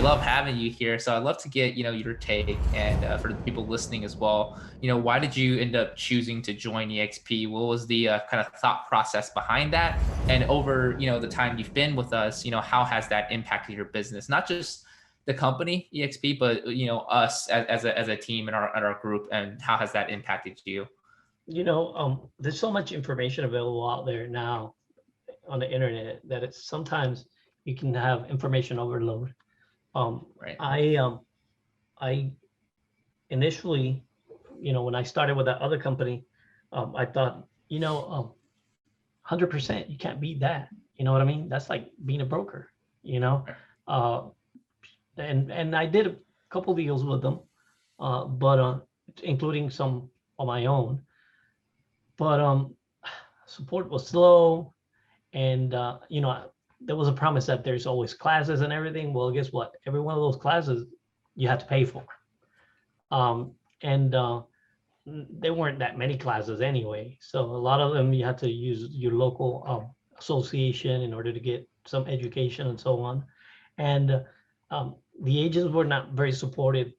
love having you here. So I'd love to get, your take, and for the people listening as well, why did you end up choosing to join EXP? What was the kind of thought process behind that? And over, the time you've been with us, how has that impacted your business? Not just the company EXP, but us as a team in our group, and how has that impacted you? There's so much information available out there now on the internet that it's sometimes you can have information overload. Right. I initially, when I started with that other company, I thought, 100%, you can't beat that. You know what I mean? That's like being a broker, you know? Right. Uh, and I did a couple deals with them, but including some on my own. But support was slow, and there was a promise that there's always classes and everything. Well, guess what? Every one of those classes you have to pay for. And there weren't that many classes anyway. So a lot of them you had to use your local association in order to get some education and so on. And the agents were not very supportive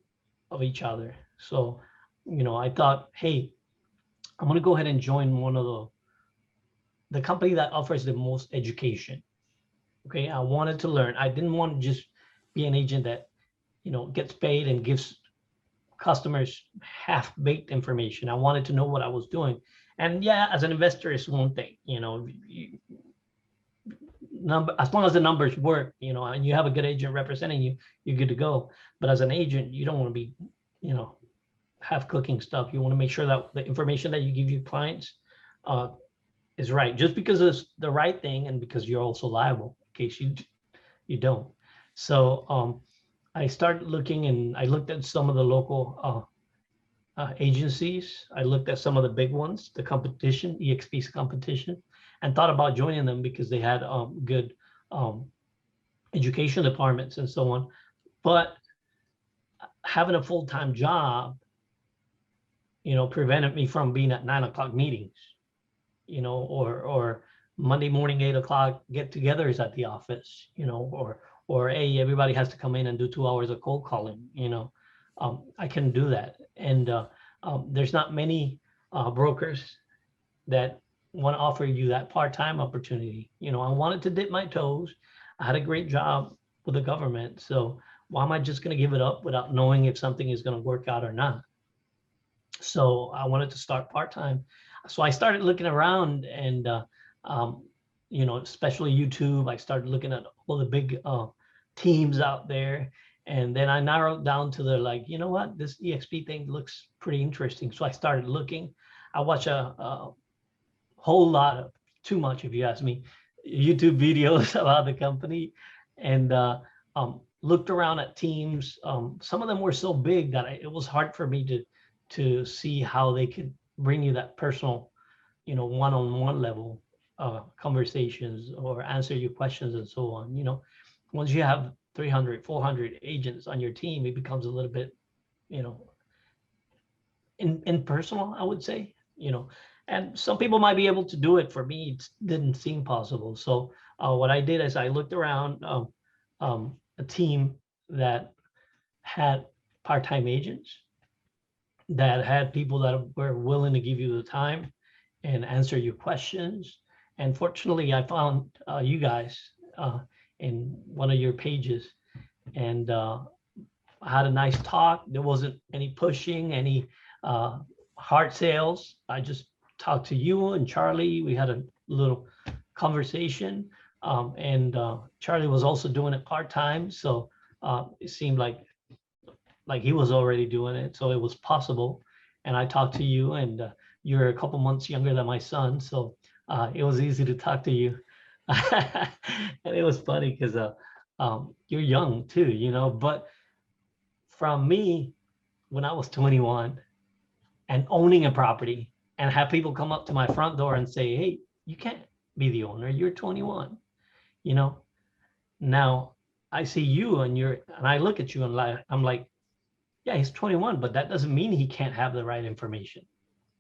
of each other. So, I thought, hey, I'm going to go ahead and join one of the company that offers the most education. Okay, I wanted to learn. I didn't want to just be an agent that, gets paid and gives customers half-baked information. I wanted to know what I was doing. And yeah, as an investor, it's one thing, as long as the numbers work, and you have a good agent representing you, you're good to go. But as an agent, you don't want to be, half cooking stuff. You want to make sure that the information that you give your clients is right, just because it's the right thing and because you're also liable in case you don't. So I started looking, and I looked at some of the local agencies. I looked at some of the big ones, the competition, eXp's competition, and thought about joining them because they had good education departments and so on. But having a full-time job, prevented me from being at 9 o'clock meetings, or Monday morning, 8 o'clock get-togethers at the office, or hey, everybody has to come in and do 2 hours of cold calling. I couldn't do that, and there's not many brokers that want to offer you that part-time opportunity. I wanted to dip my toes. I had a great job with the government, so why am I just going to give it up without knowing if something is going to work out or not? So I wanted to start part-time. So I started looking around, and especially YouTube. I started looking at all the big teams out there, and then I narrowed down to the, like, you know what, this eXp thing looks pretty interesting. So I started looking. I watch a whole lot of, too much if you ask me, YouTube videos about the company, and looked around at teams. Some of them were so big that it was hard for me to see how they could bring you that personal, one-on-one level conversations or answer your questions and so on. Once you have 300, 400 agents on your team, it becomes a little bit, impersonal, I would say, and some people might be able to do it. For me, it didn't seem possible. So what I did is I looked around a team that had part-time agents, that had people that were willing to give you the time and answer your questions. And fortunately, I found you guys in one of your pages, and I had a nice talk. There wasn't any pushing, any hard sales. I just talked to you and Charlie. We had a little conversation, and Charlie was also doing it part-time. So it seemed like he was already doing it, so it was possible. And I talked to you, and you're a couple months younger than my son, so it was easy to talk to you. And it was funny because you're young too, but from me, when I was 21 and owning a property and have people come up to my front door and say, hey, you can't be the owner, you're 21. Now I see you, and I look at you, and I'm like, yeah, he's 21, but that doesn't mean he can't have the right information.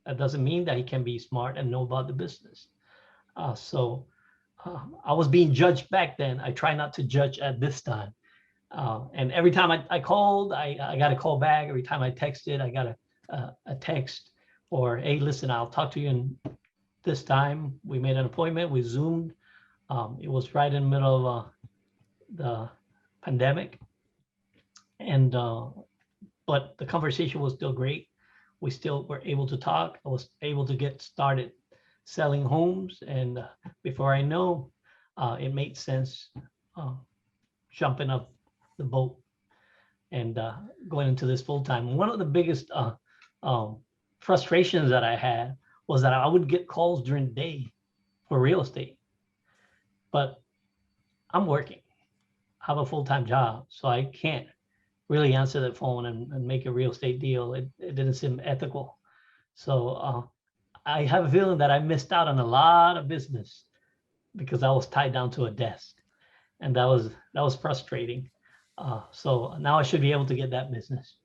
That doesn't mean that he can be smart and know about the business. So I was being judged back then. I try not to judge at this time. And every time I called, I got a call back. Every time I texted, I got a text, or, hey, listen, I'll talk to you in this time. We made an appointment. We Zoomed. It was right in the middle of the pandemic, and but the conversation was still great. We still were able to talk. I was able to get started selling homes, and before I know, it made sense jumping up the boat and going into this full time. One of the biggest um, frustrations that I had was that I would get calls during the day for real estate, but I'm working. I have a full-time job, so I can't really answer the phone and make a real estate deal. It didn't seem ethical. So I have a feeling that I missed out on a lot of business because I was tied down to a desk, and that was frustrating. So now I should be able to get that business.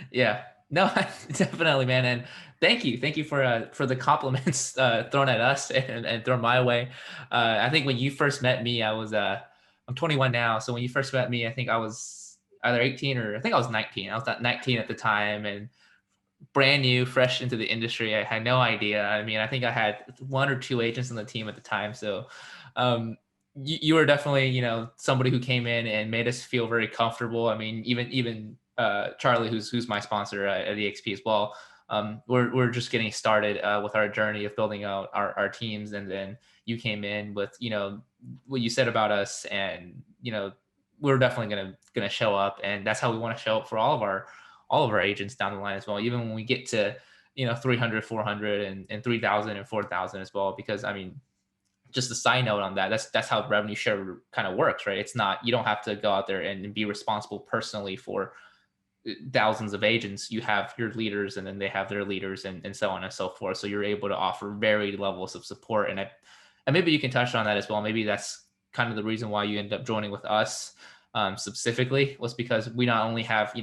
Yeah. No, definitely, man. And thank you for the compliments thrown at us and thrown my way. I think when you first met me, I'm 21 now. So when you first met me, I think I was either 18 or I think I was 19. I was not 19 at the time, and brand new, fresh into the industry. I had no idea. I mean, I think I had one or two agents on the team at the time. So um, you were definitely, somebody who came in and made us feel very comfortable. I mean, even Charlie, who's my sponsor at eXp as well. We're just getting started with our journey of building out our teams, and then you came in with what you said about us, and we're definitely gonna show up, and that's how we want to show up for all of our agents down the line as well, even when we get to 300, 400, and 3000 and 4000 as well. Because I mean, just a side note on that, that's how revenue share kind of works, right? It's not, you don't have to go out there and be responsible personally for thousands of agents. You have your leaders, and then they have their leaders, and so on and so forth. So you're able to offer varied levels of support. And maybe you can touch on that as well. Maybe that's kind of the reason why you end up joining with us, specifically, was because we not only have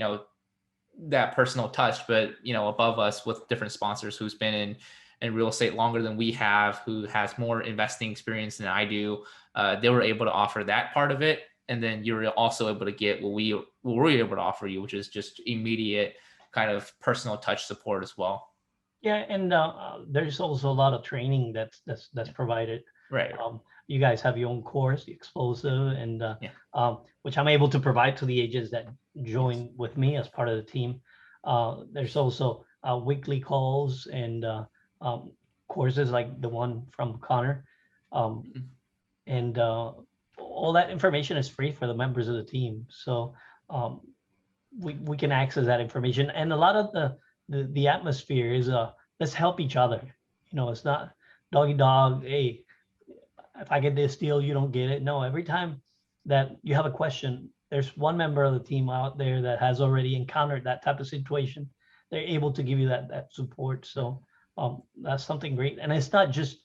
that personal touch, but above us with different sponsors who's been in real estate longer than we have, who has more investing experience than I do. They were able to offer that part of it, and then you're also able to get what we're able to offer you, which is just immediate kind of personal touch support as well. Yeah, and there's also a lot of training that's Yeah. provided. Right. You guys have your own course, the explosive, and Yeah. which I'm able to provide to the agents that Yes. join with me as part of the team. There's also weekly calls and courses like the one from Connor, um, Mhm. and all that information is free for the members of the team. So um, we can access that information, and a lot of the atmosphere is let's help each other. It's not dog eat dog. Hey, if I get this deal, you don't get it. No, every time that you have a question, there's one member of the team out there that has already encountered that type of situation. They're able to give you that support. So that's something great. And it's not just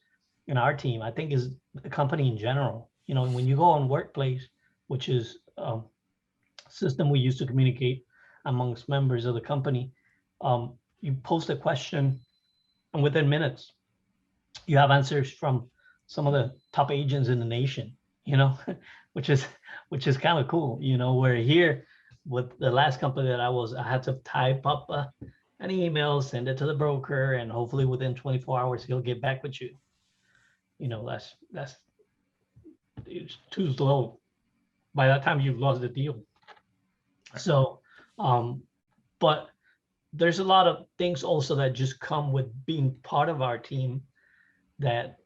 in our team. I think is the company in general. When you go on Workplace, which is system we use to communicate amongst members of the company, you post a question, and within minutes, you have answers from some of the top agents in the nation, which is kind of cool. Where here with the last company that I had to type up an email, send it to the broker, and hopefully within 24 hours he'll get back with you. That's it's too slow. By that time you've lost the deal. Right. So, but there's a lot of things also that just come with being part of our team that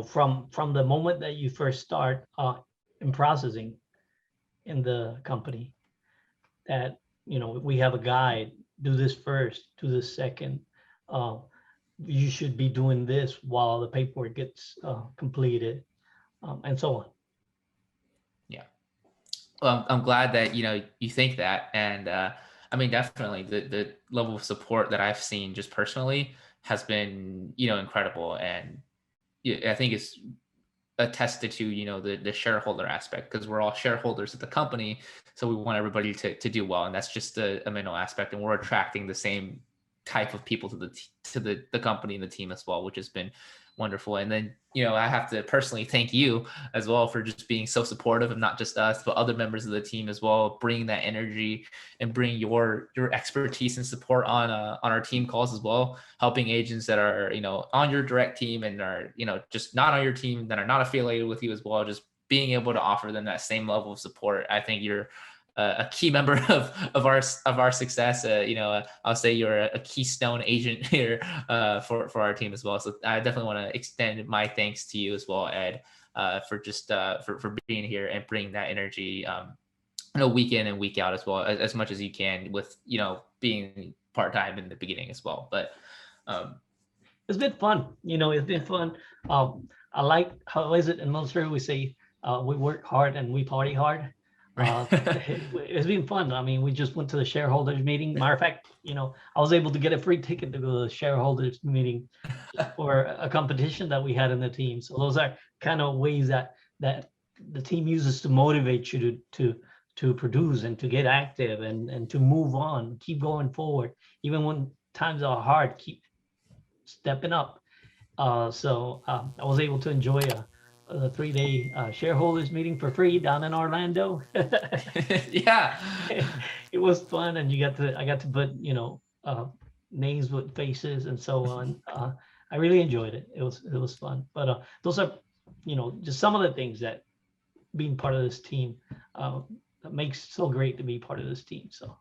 from the moment that you first start in processing in the company, that we have a guide, do this first, do this second, uh, you should be doing this while the paperwork gets completed, and so on. Yeah. Well, I'm glad that you think that, and I mean, definitely the level of support that I've seen just personally has been incredible, and yeah, I think it's attested to the shareholder aspect, because we're all shareholders of the company, so we want everybody to do well, and that's just a mental aspect, and we're attracting the same type of people to the company and the team as well, which has been wonderful. And then, I have to personally thank you as well for just being so supportive of not just us, but other members of the team as well, bringing that energy and bring your expertise and support on our team calls as well, helping agents that are, on your direct team and are, just not on your team, that are not affiliated with you as well, just being able to offer them that same level of support. I think you're a key member of our success. I'll say you're a keystone agent here for our team as well. So I definitely want to extend my thanks to you as well, Ed, for just for being here and bringing that energy, week in and week out as well, as much as you can, with being part time in the beginning as well. But um, It's been fun. It's been fun. I like, how is it in military? We say we work hard and we party hard. It's been fun. I mean, we just went to the shareholders meeting. Matter of fact, I was able to get a free ticket to go to the shareholders meeting for a competition that we had in the team. So those are kind of ways that the team uses to motivate you to produce and to get active and to move on, keep going forward, even when times are hard. Keep stepping up. I was able to enjoy a 3-day shareholders meeting for free down in Orlando. yeah. It was fun, and I got to put names with faces and so on. I really enjoyed it. It was fun. But those are just some of the things that being part of this team makes so great to be part of this team. So